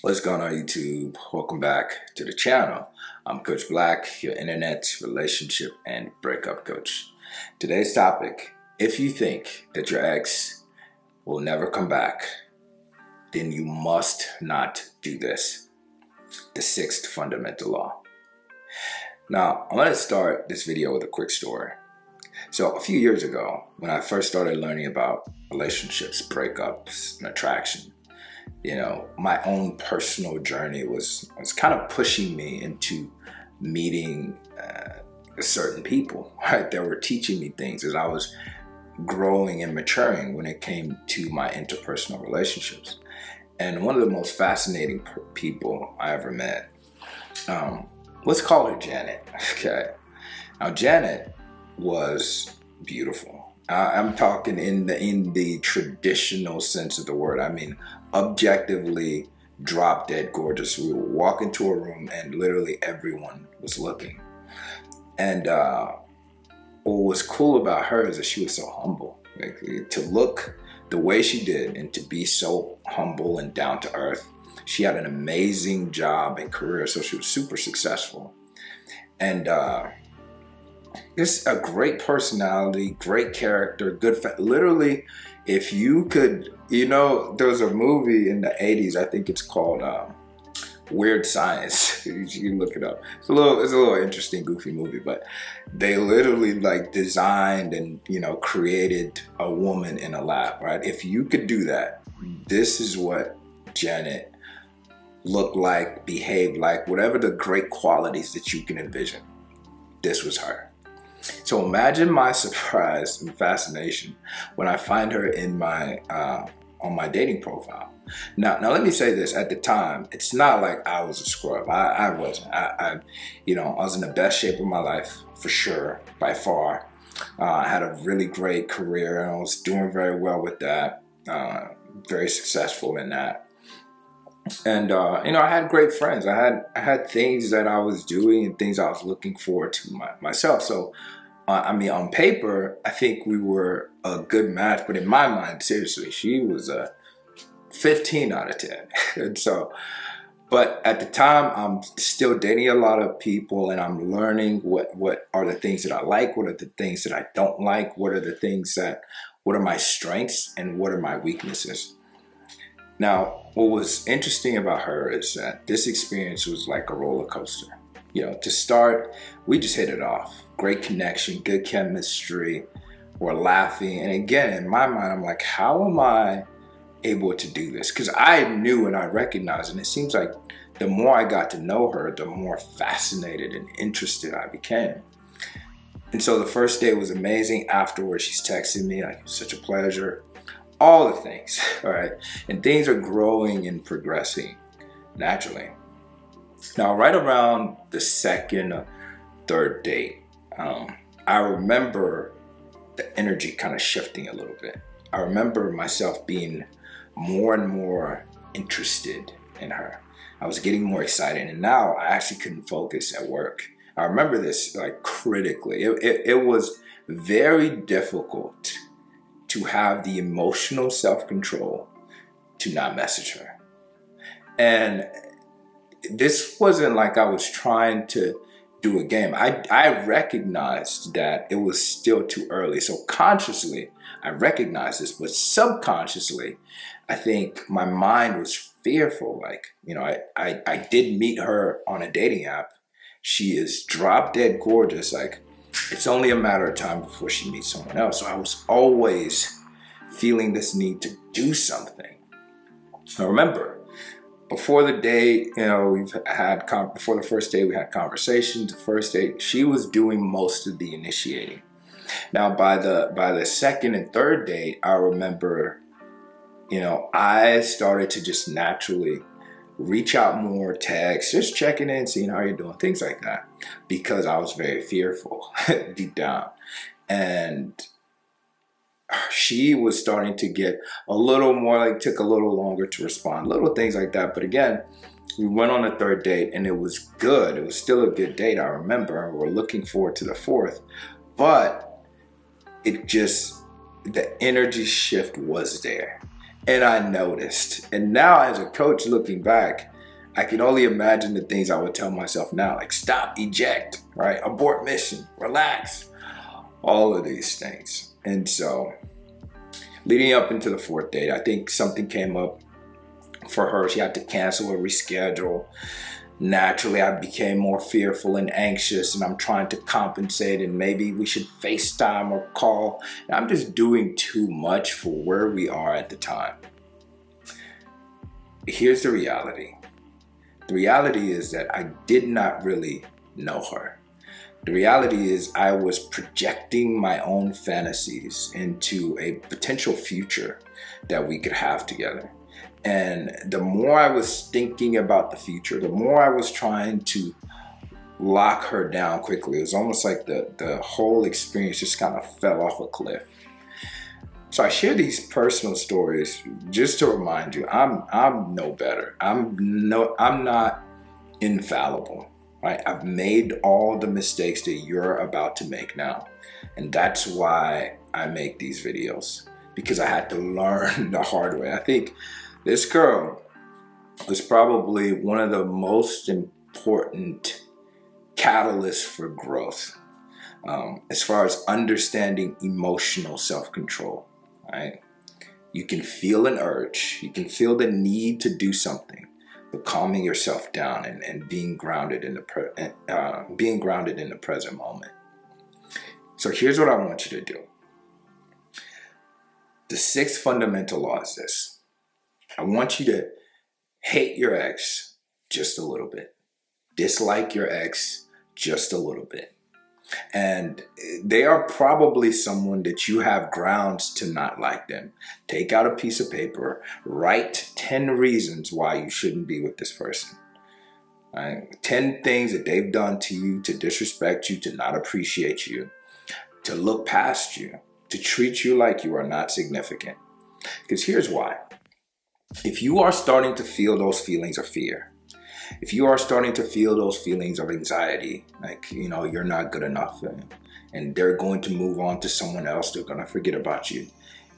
What's going on, YouTube? Welcome back to the channel. I'm Coach Black, your internet relationship and breakup coach. Today's topic: if you think that your ex will never come back, then you must not do this. The sixth fundamental law. Now, I'm going to start this video with a quick story. So a few years ago, when I first started learning about relationships, breakups, and attraction, my own personal journey was kind of pushing me into meeting certain people, right? That were teaching me things as I was growing and maturing when it came to my interpersonal relationships. And one of the most fascinating people I ever met, let's call her Janet, okay? Now, Janet was beautiful. I'm talking in the traditional sense of the word. I mean, objectively drop dead gorgeous. We would walk into a room and literally everyone was looking. And what was cool about her is that she was so humble. Like, to look the way she did and to be so humble and down to earth. She had an amazing job and career, so she was super successful. And just a great personality, great character, good literally, if you could, there was a movie in the 80s, I think it's called Weird Science. You can look it up. It's a little interesting, goofy movie, but they literally designed and, created a woman in a lab, right? If you could do that, this is what Janet looked like, behaved like, whatever the great qualities that you can envision. This was her. So imagine my surprise and fascination when I find her in my on my dating profile. Now let me say this: at the time, it's not like I was a scrub. I wasn't. I was in the best shape of my life for sure, by far. I had a really great career, and I was doing very well with that. Very successful in that. And I had great friends. I had things that I was doing and things I was looking forward to myself. So, on paper, I think we were a good match. But in my mind, seriously, she was a 15 out of 10. And so, but at the time, I'm still dating a lot of people, and I'm learning what are the things that I like, what are the things that I don't like, what are my strengths, and what are my weaknesses. Now, what was interesting about her is that this experience was like a roller coaster. To start, we just hit it off. Great connection, good chemistry, we're laughing. And again, in my mind, I'm like, how am I able to do this? Because I knew and I recognized, and it seems like the more I got to know her, the more fascinated and interested I became. And so the first day was amazing. Afterwards, she's texting me like, it was such a pleasure. All the things, all right? And things are growing and progressing naturally. Now, right around the second or third date, I remember the energy kind of shifting a little bit. I remember myself being more and more interested in her. I was getting more excited, and now I actually couldn't focus at work. I remember this critically. It was very difficult to have the emotional self-control to not message her. And this wasn't like I was trying to do a game. I recognized that it was still too early. So consciously, I recognized this, but subconsciously, I think my mind was fearful. I did meet her on a dating app. She is drop dead gorgeous. It's only a matter of time before she meets someone else. So I was always feeling this need to do something. Now remember, before the date, before the first day, we had conversations. The first date, she was doing most of the initiating. Now by the second and third date, I remember, I started to just naturally reach out more, text, just checking in, seeing how you're doing, things like that, because I was very fearful deep down. And she was starting to get a little more, took a little longer to respond, little things like that. But again, we went on a third date and it was good. It was still a good date, I remember. We're looking forward to the fourth. But the energy shift was there. And I noticed. And now as a coach looking back, I can only imagine the things I would tell myself now, like stop, eject, right? Abort mission, relax, all of these things. And so leading up into the fourth date, I think something came up for her. She had to cancel or reschedule. Naturally, I became more fearful and anxious, and I'm trying to compensate, and maybe we should FaceTime or call. And I'm just doing too much for where we are at the time. Here's the reality. The reality is that I did not really know her. The reality is I was projecting my own fantasies into a potential future that we could have together. And the more I was thinking about the future, the more I was trying to lock her down quickly. It was almost like the whole experience just kind of fell off a cliff. So I share these personal stories just to remind you, I'm no better. I'm not infallible. Right? I've made all the mistakes that you're about to make now. And that's why I make these videos, because I had to learn the hard way. I think this girl was probably one of the most important catalysts for growth as far as understanding emotional self-control, right? You can feel an urge, you can feel the need to do something, but calming yourself down and being grounded in the present moment. So here's what I want you to do. The sixth fundamental law is this. I want you to hate your ex just a little bit. Dislike your ex just a little bit. And they are probably someone that you have grounds to not like them. Take out a piece of paper, write 10 reasons why you shouldn't be with this person. Right? 10 things that they've done to you, to disrespect you, to not appreciate you, to look past you, to treat you like you are not significant. Because here's why. If you are starting to feel those feelings of fear, if you are starting to feel those feelings of anxiety, like, you're not good enough and they're going to move on to someone else, they're going to forget about you,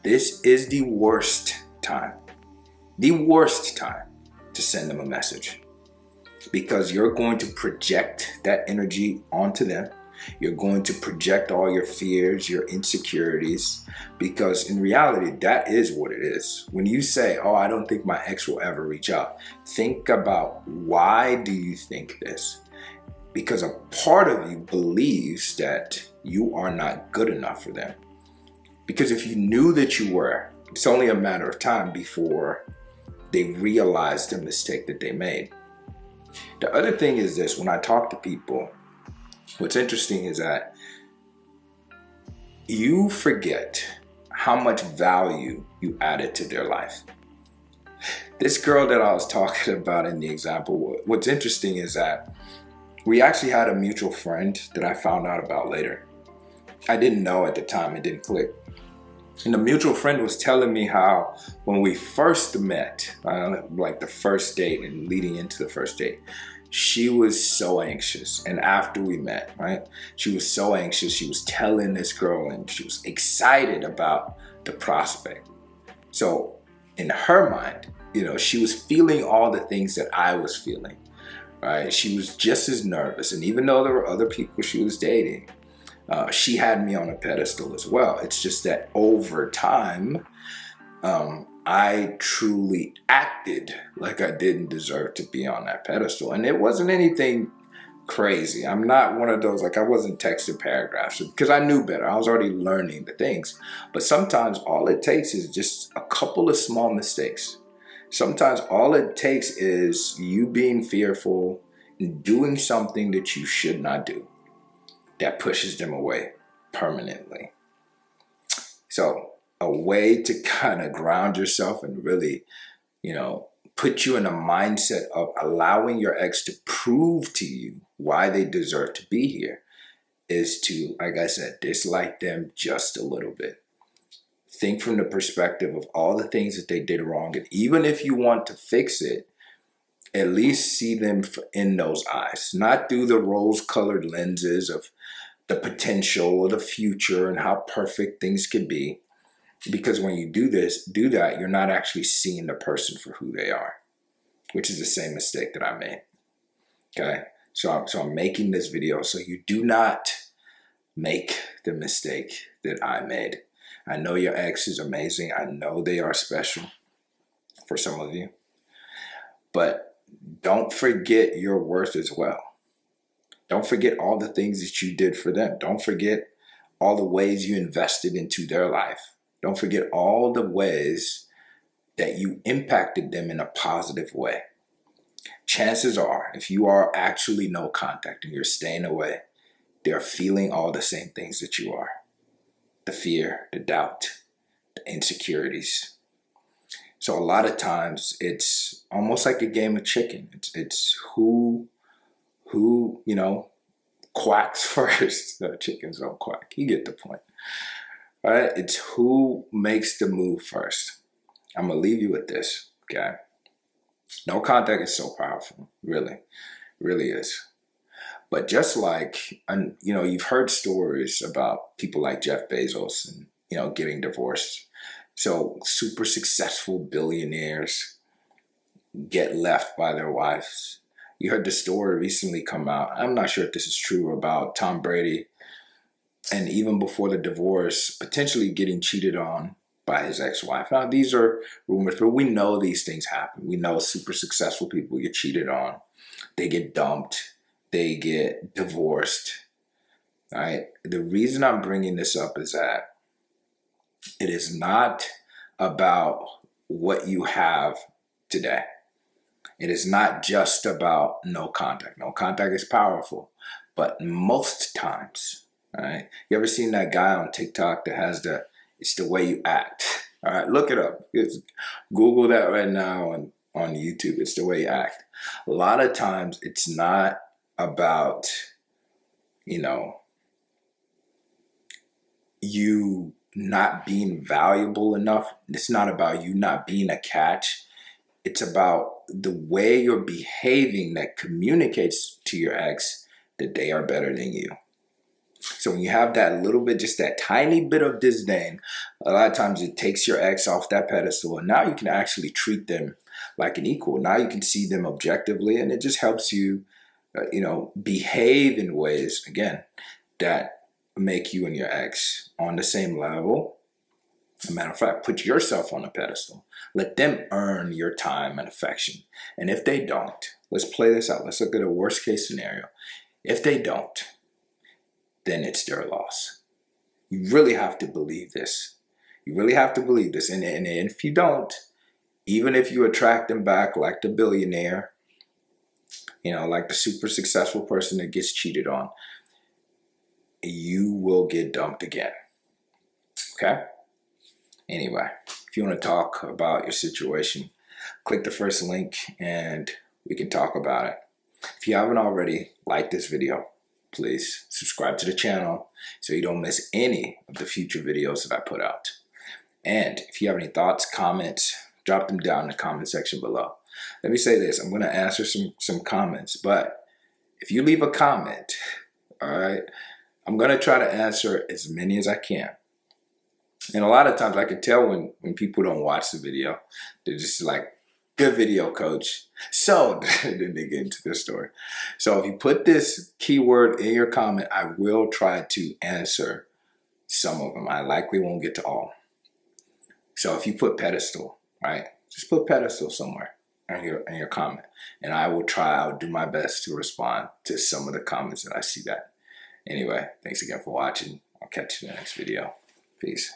this is the worst time to send them a message, because you're going to project that energy onto them. You're going to project all your fears, your insecurities, because in reality, that is what it is. When you say, oh, I don't think my ex will ever reach out, think about, why do you think this? Because a part of you believes that you are not good enough for them. Because if you knew that you were, it's only a matter of time before they realize the mistake that they made. The other thing is this: when I talk to people, what's interesting is that you forget how much value you added to their life. This girl that I was talking about in the example, what's interesting is that we actually had a mutual friend that I found out about later. I didn't know at the time, it didn't click. And the mutual friend was telling me how when we first met, like the first date and leading into the first date, she was so anxious. And after we met, right, she was so anxious. She was telling this girl and she was excited about the prospect. So in her mind, she was feeling all the things that I was feeling, right? She was just as nervous. And even though there were other people she was dating, she had me on a pedestal as well. It's just that over time, I truly acted like I didn't deserve to be on that pedestal. And it wasn't anything crazy. I'm not one of those, like, I wasn't texting paragraphs because I knew better. I was already learning the things. But sometimes all it takes is just a couple of small mistakes. Sometimes all it takes is you being fearful and doing something that you should not do that pushes them away permanently. So a way to kind of ground yourself and really, put you in a mindset of allowing your ex to prove to you why they deserve to be here is to, like I said, dislike them just a little bit. Think from the perspective of all the things that they did wrong. And even if you want to fix it, at least see them in those eyes, not through the rose-colored lenses of the potential or the future and how perfect things could be. Because when you do that, you're not actually seeing the person for who they are. which is the same mistake that I made. Okay, so I'm making this video so you do not make the mistake that I made. I know your ex is amazing. I know they are special for some of you, but don't forget your worth as well. Don't forget all the things that you did for them. Don't forget all the ways you invested into their life. Don't forget all the ways that you impacted them in a positive way. Chances are, if you are actually no contact and you're staying away, they're feeling all the same things that you are. The fear, the doubt, the insecurities. So a lot of times it's almost like a game of chicken. It's who quacks first. The chickens don't quack. You get the point. All right? It's who makes the move first. I'm going to leave you with this, okay? No contact is so powerful, really. It really is. But just like, you've heard stories about people like Jeff Bezos and, getting divorced. So super successful billionaires get left by their wives. You heard the story recently come out. I'm not sure if this is true, about Tom Brady, and even before the divorce, potentially getting cheated on by his ex-wife. Now, these are rumors, but we know these things happen. We know super successful people get cheated on. They get dumped. They get divorced. All right? The reason I'm bringing this up is that it is not about what you have today. It is not just about no contact. No contact is powerful, but most times, all right? You ever seen that guy on TikTok that has it's the way you act? All right, look it up. Google that right now on YouTube. It's the way you act. A lot of times it's not about, you not being valuable enough. It's not about you not being a catch. It's about the way you're behaving that communicates to your ex that they are better than you. So when you have that little bit, just that tiny bit of disdain, a lot of times it takes your ex off that pedestal, and now you can actually treat them like an equal. Now you can see them objectively, and it just helps you, behave in ways, again, that make you and your ex on the same level. As a matter of fact, put yourself on a pedestal. Let them earn your time and affection. And if they don't, let's play this out. Let's look at a worst case scenario. If they don't, then it's their loss. You really have to believe this. You really have to believe this. And if you don't, even if you attract them back like the billionaire, like the super successful person that gets cheated on, you will get dumped again. Okay? Anyway, if you want to talk about your situation, click the first link and we can talk about it. If you haven't already, like this video. Please subscribe to the channel so you don't miss any of the future videos that I put out. And if you have any thoughts, comments, drop them down in the comment section below. Let me say this. I'm going to answer some comments, but if you leave a comment, all right, I'm going to try to answer as many as I can. And a lot of times I can tell when people don't watch the video. They're just like, good video, coach. So then they get into the story. So if you put this keyword in your comment, I will try to answer some of them. I likely won't get to all. So if you put pedestal, right, just put pedestal somewhere in your comment. And I'll do my best to respond to some of the comments that I see that. Anyway, thanks again for watching. I'll catch you in the next video. Peace.